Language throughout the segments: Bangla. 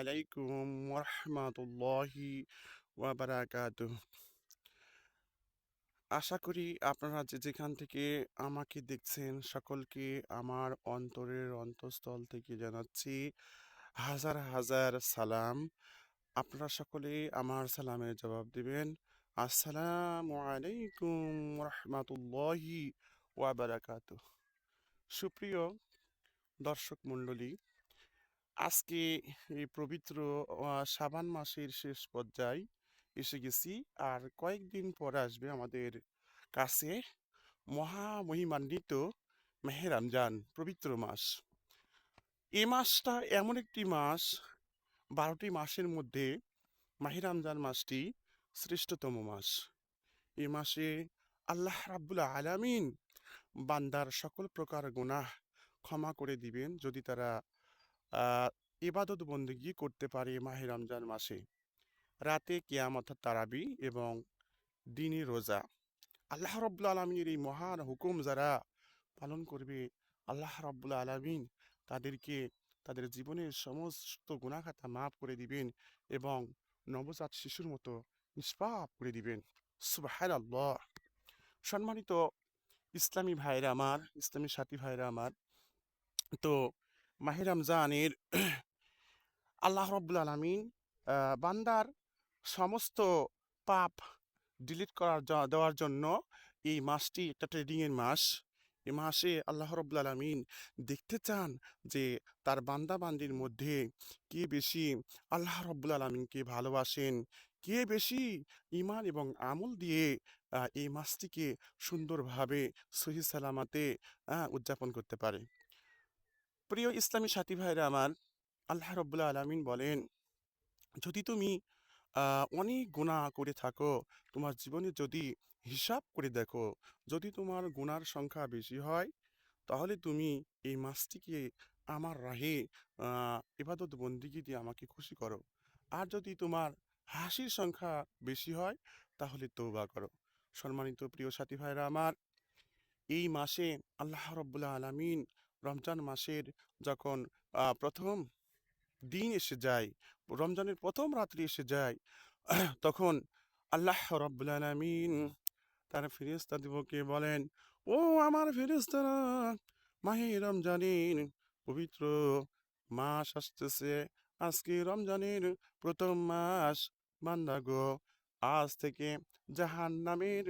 আলাইকুম ওয়া রাহমাতুল্লাহি ওয়া বারাকাতুহু। আশা করি আপনারা যে যেখান থেকে আমাকে দেখছেন সকলকে আমার অন্তরের অন্তঃস্থল থেকে জানাচ্ছি হাজার হাজার সালাম। আপনারা সকলে আমার সালামের জবাব দিবেন। আসসালামু আলাইকুম ওয়া রাহমাতুল্লাহি ওয়া বারাকাতুহু। সুপ্রিয় দর্শক মণ্ডলী, আজকে এই পবিত্র শাবান মাসের শেষ পর্যায়ে এসে গেছি। আর কয়েকদিন পরে আসবে আমাদের কাছে মহামহিমান্বিত মাহে রমজান, পবিত্র মাস। এই মাসটা এমন একটি মাস, 12টি মাসের মধ্যে মাহে রমজান মাসটি শ্রেষ্ঠতম মাস। এই মাসে আল্লাহ রাব্বুল আলামিন বান্দার সকল প্রকার গুনাহ ক্ষমা করে দিবেন যদি তারা আহ ইবাদত বন্দেগী করতে পারে মাহে রমজান মাসে। রাতে কিয়াম অর্থাৎ তারাবি এবং দিনে রোজা। আল্লাহ রাব্বুল আলামিনের এই মহান হুকুম যারা পালন করবে, আল্লাহ রাব্বুল আলামিন তাদেরকে তাদের জীবনের সমস্ত গুনাহ খাতা মাফ করে দিবেন এবং নবজাত শিশুর মতো নিষ্পাপ করে দিবেন। সুবহানাল্লাহ। সম্মানিত ইসলামী ভাইরা আমার, ইসলামী সাথী ভাইরা আমার, তো মাহে রমজানের আল্লাহ রাব্বুল আলামিন বান্দার সমস্ত পাপ ডিলিট দেওয়ার জন্য এই মাসটি একটা ট্রেডিং এর মাস। এই মাসে আল্লাহ রাব্বুল আলামিন দেখতে চান যে তার বান্দা বান্দির মধ্যে কে বেশি আল্লাহ রাব্বুল আলামিনকে ভালোবাসেন, কে বেশি ঈমান এবং আমল দিয়ে এই মাসটিকে সুন্দরভাবে সহি সালামতে উদযাপন করতে পারে। প্রিয় ইসলামী সাথী ভাইরা আমার, আল্লাহ রাব্বুল আলামিন বলেন, যদি তুমি অনেক গুনাহ করে থাকো, তোমার জীবনে যদি হিসাব করে দেখো, যদি তোমার গুনার সংখ্যা বেশি হয়, তাহলে তুমি এই মাসটিকে আমার রাহে ইবাদত বন্দিগি দিয়ে আমাকে খুশি করো। আর যদি তোমার হাসির সংখ্যা বেশি হয়, তাহলে তওবা করো। সম্মানিত প্রিয় সাথী ভাইরা আমার, এই মাসে আল্লাহ রাব্বুল আলামিন রমজান মাসের যখন প্রথম দিন এসে যায়, রমজানের প্রথম রাত্রি এসে যায়, তখন আল্লাহ রাব্বুল আলামিন তার ফেরেশতাদিগকে বলেন, ও আমার ফেরেশতারা, মাহে রমজানের পবিত্র মাস আসতেছে। আজকে রমজানের প্রথম মাস। বান্দা গো, আজ থেকে জাহান্নামের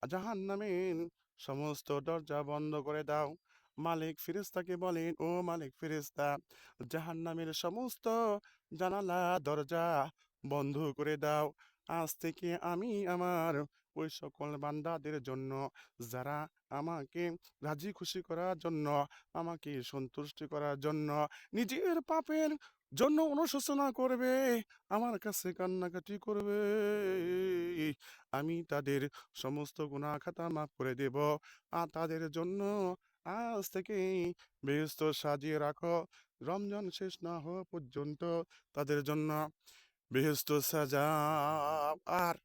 জাহান্নামের সমস্ত দরজা বন্ধ করে দাও। মালিক ফেরেশতাকে বলেন, ও মালিক ফেরেশতা, জাহান্নামের সমস্ত জানালা দরজা বন্ধ করে দাও। আজ থেকে আমি আমার ওই সকল বান্দাদের জন্য যারা আমাকে রাজি খুশি করার জন্য, আমাকে সন্তুষ্টি করার জন্য নিজের পাপের জন্য অনুশোচনা করবে, আমার কাছে কান্নাকাটি করবে, আমি তাদের সমস্ত গুনাহ খাতা মাফ করে দেব। আর তাদের জন্য আজ থেকেই বেহেশত সাজিয়ে রাখো। রমজান শেষ না হওয়া পর্যন্ত তাদের জন্য বেহেশত সাজাও। আর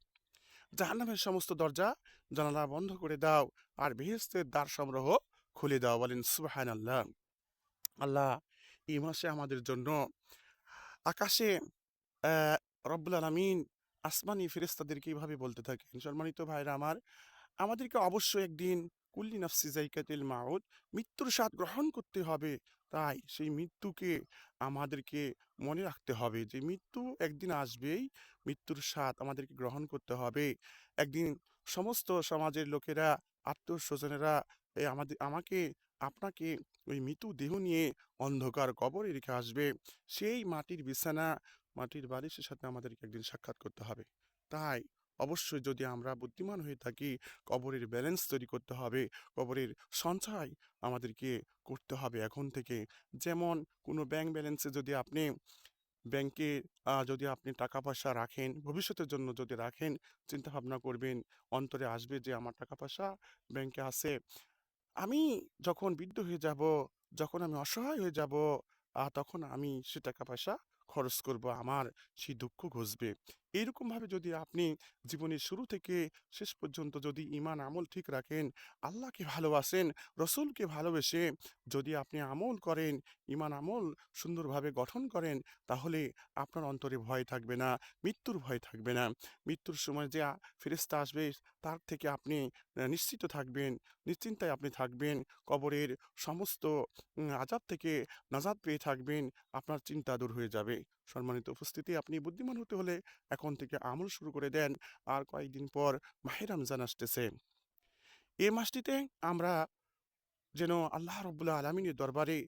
জাহান্নামের সমস্ত দরজা জানালা বন্ধ করে দাও, আর বেহেশতের দ্বার সমূহ খুলে দাও। বলেন সুবহানাল্লাহ। আল্লাহ এই মাসে আমাদের জন্য আকাশে আহ রব্বুল আলামিন আসমানি ফেরেশতাদেরকে এইভাবে বলতে থাকেন, সম্মানিত ভাইরা আমার, আমাদেরকে অবশ্যই একদিন কুল্লি নাফসি যায়কাতুল মাউত, মৃত্যুর স্বাদ গ্রহণ করতে হবে। তাই সেই মৃত্যুকে আমাদেরকে মনে রাখতে হবে যে মৃত্যু একদিন আসবেই, মৃত্যুর স্বাদ আমাদেরকে গ্রহণ করতে হবে। একদিন সমস্ত সমাজের লোকেরা, আত্মীয় স্বজনেরা আমাকে আপনাকে ওই মৃত্যু দেহ নিয়ে অন্ধকার কবরে রেখে আসবে। সেই মাটির বিছানা, মাটির বালিশের সাথে আমাদেরকে একদিন সাক্ষাৎ করতে হবে। তাই অবশ্যই যদি আমরা বুদ্ধিমান হয়ে থাকি, কবরের ব্যালেন্স তৈরি করতে হবে, কবরের সঞ্চয় আমাদেরকে করতে হবে এখন থেকে। যেমন কোনো ব্যাংক ব্যালেন্সে যদি আপনি ব্যাংকে যদি আপনি টাকা পয়সা রাখেন, ভবিষ্যতের জন্য যদি রাখেন, চিন্তা ভাবনা করবেন, অন্তরে আসবে যে আমার টাকা পয়সা ব্যাংকে আছে, আমি যখন বৃদ্ধ হয়ে যাব, যখন আমি অসহায় হয়ে যাব, তখন আমি সে টাকা পয়সা খরচ করব, আমার সেই দুঃখ ঘুচবে। এইরকমভাবে যদি আপনি জীবনের শুরু থেকে শেষ পর্যন্ত যদি ঈমান আমল ঠিক রাখেন, আল্লাহকে ভালোবাসেন, রসুলকে ভালোবেসে যদি আপনি আমল করেন, ঈমান আমল সুন্দরভাবে গঠন করেন, তাহলে আপনার অন্তরে ভয় থাকবে না, মৃত্যুর ভয় থাকবে না। মৃত্যুর সময় যে ফেরেশতা আসবে তার থেকে আপনি নিশ্চিত থাকবেন, নিশ্চিন্তায় আপনি থাকবেন। কবরের সমস্ত আযাব থেকে নাজাত পেয়ে থাকবেন, আপনার চিন্তা দূর হয়ে যাবে। সম্মানিত উপস্থিতি, আপনি বুদ্ধিমান হতে হলে এখন থেকে আমল শুরু করে দেন। আর কয়েকদিন পর মাহে রমজান আসতেছে। এ মাসটিতে আমরা যেন আল্লাহ রাব্বুল আলামিনের দরবারে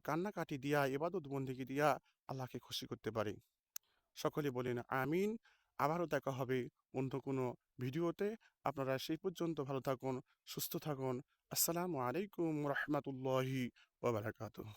কান্নাকাটি দিয়া, ইবাদত বন্দেগী দিয়া আল্লাহকে খুশি করতে পারি। সকলে বলেন আমিন। আবারও দেখা হবে অন্য কোনো ভিডিওতে। আপনারা সেই পর্যন্ত ভালো থাকুন, সুস্থ থাকুন। আসসালামু আলাইকুম ওয়া রাহমাতুল্লাহি ওয়া বারাকাতুহু।